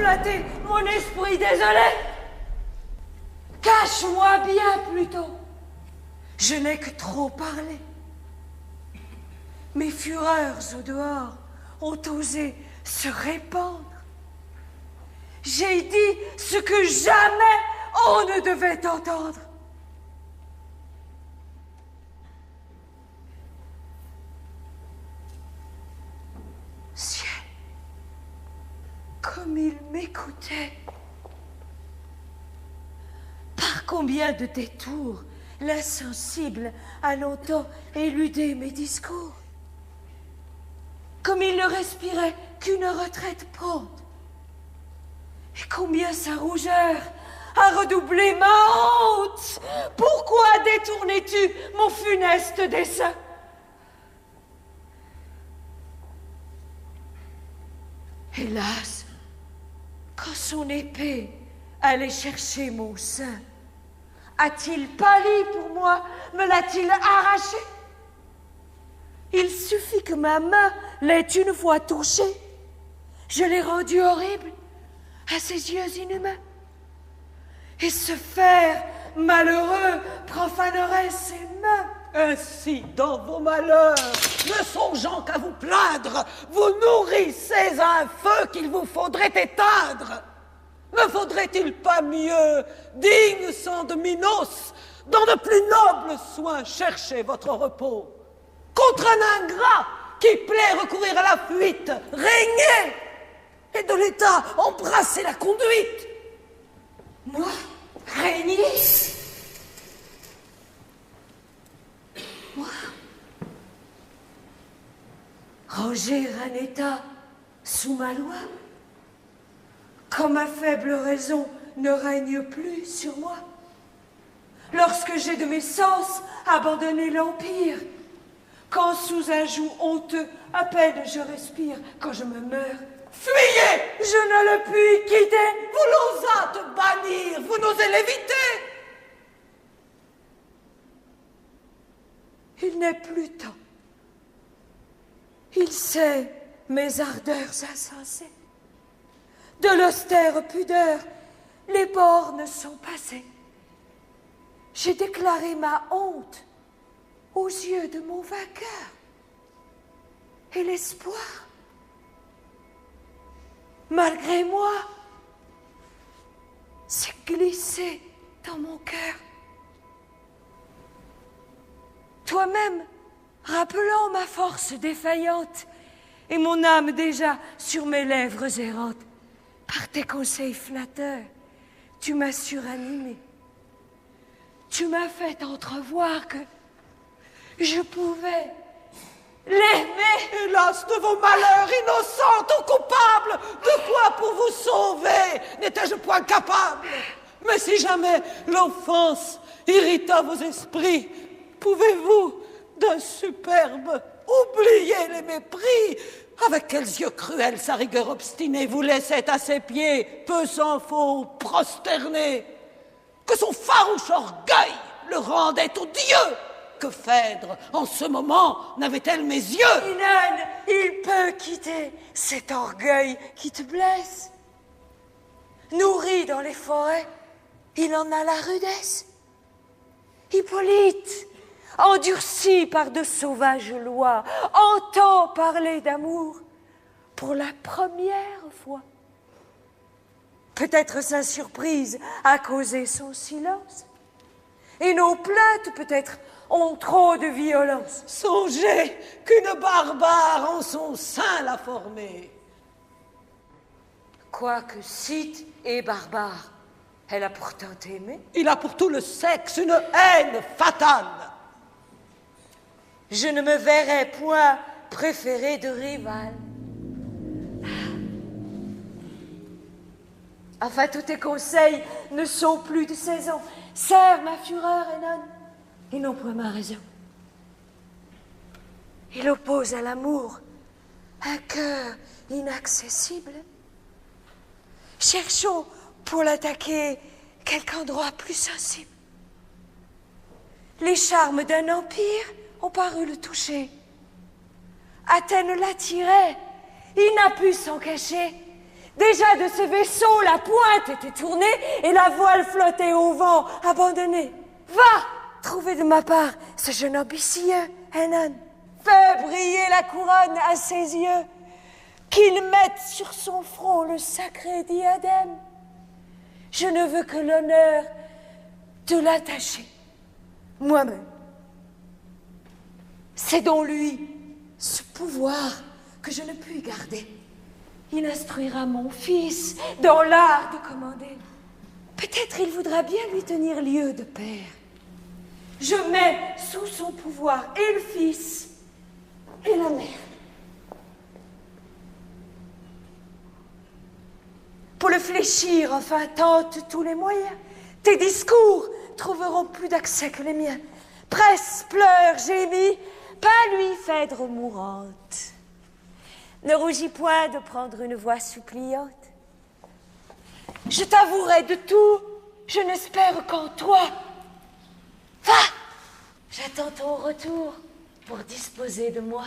flatter mon esprit désolé. Cache-moi bien plutôt. Je n'ai que trop parlé. Mes fureurs au dehors ont osé se répandre. J'ai dit ce que jamais on ne devait entendre. Ciel, comme il m'écoutait. Par combien de détours l'insensible a longtemps éludé mes discours. Comme il ne respirait qu'une retraite prompte. Et combien sa rougeur a redoublé ma honte. Pourquoi détournais-tu mon funeste dessein? Hélas, quand son épée allait chercher mon sein, a-t-il pâli pour moi? Me l'a-t-il arraché? Il suffit que ma main l'ait une fois touché. Je l'ai rendu horrible à ses yeux inhumains. Et ce fer malheureux profanerait ses mains. Ainsi, dans vos malheurs, ne songeant qu'à vous plaindre, vous nourrissez un feu qu'il vous faudrait éteindre. Ne faudrait-il pas mieux, digne sang de Minos, dans de plus nobles soins chercher votre repos? Contre un ingrat qui plaît recourir à la fuite, régner, et de l'État embrasser la conduite. Moi, régner? Moi, ranger un État sous ma loi? Quand ma faible raison ne règne plus sur moi, lorsque j'ai de mes sens abandonné l'empire, quand sous un joug honteux, à peine je respire, quand je me meurs, fuyez! Je ne le puis quitter. Vous l'osâtes bannir, vous n'osez l'éviter. Il n'est plus temps. Il sait mes ardeurs insensées. De l'austère pudeur, les bornes sont passées. J'ai déclaré ma honte aux yeux de mon vainqueur. Et l'espoir, malgré moi, s'est glissé dans mon cœur. Toi-même, rappelant ma force défaillante et mon âme déjà sur mes lèvres errantes, par tes conseils flatteurs, tu m'as suranimé. Tu m'as fait entrevoir que je pouvais l'aimer. Hélas, de vos malheurs, innocente ou coupable, de quoi pour vous sauver n'étais-je point capable? Mais si jamais l'offense irrita vos esprits, pouvez-vous, d'un superbe, oublier les mépris? Avec quels yeux cruels sa rigueur obstinée vous laissait à ses pieds, peu s'en faut, prosterné? Que son farouche orgueil le rendait odieux? Que Phèdre, en ce moment, n'avait-elle mes yeux? Inanne, il peut quitter cet orgueil qui te blesse. Nourri dans les forêts, il en a la rudesse. Hippolyte, endurci par de sauvages lois, entend parler d'amour pour la première fois. Peut-être sa surprise a causé son silence, et nos plaintes, peut-être, ont trop de violence. Songez qu'une barbare en son sein l'a formée. Quoique Scythe et barbare, elle a pourtant aimé. Il a pour tout le sexe une haine fatale. Je ne me verrais point préférée de rival. Enfin, tous tes conseils ne sont plus de saison. Serre ma fureur, Hénone, et non point ma raison. Il oppose à l'amour un cœur inaccessible. Cherchons pour l'attaquer quelque endroit plus sensible. Les charmes d'un empire ont paru le toucher. Athènes l'attirait, il n'a pu s'en cacher. Déjà de ce vaisseau, la pointe était tournée et la voile flottait au vent, abandonnée. Va trouver de ma part ce jeune ambitieux, Hénon. Fais briller la couronne à ses yeux, qu'il mette sur son front le sacré diadème. Je ne veux que l'honneur de l'attacher, moi-même. Cédons-lui ce pouvoir que je ne puis garder. Il instruira mon fils dans l'art de commander. Peut-être il voudra bien lui tenir lieu de père. Je mets sous son pouvoir et le fils et la mère. Pour le fléchir, enfin, tente tous les moyens. Tes discours trouveront plus d'accès que les miens. Presse, pleure, gémit, pas lui Phèdre mourante. Ne rougis point de prendre une voix suppliante. Je t'avouerai de tout, je n'espère qu'en toi. Va, j'attends ton retour pour disposer de moi.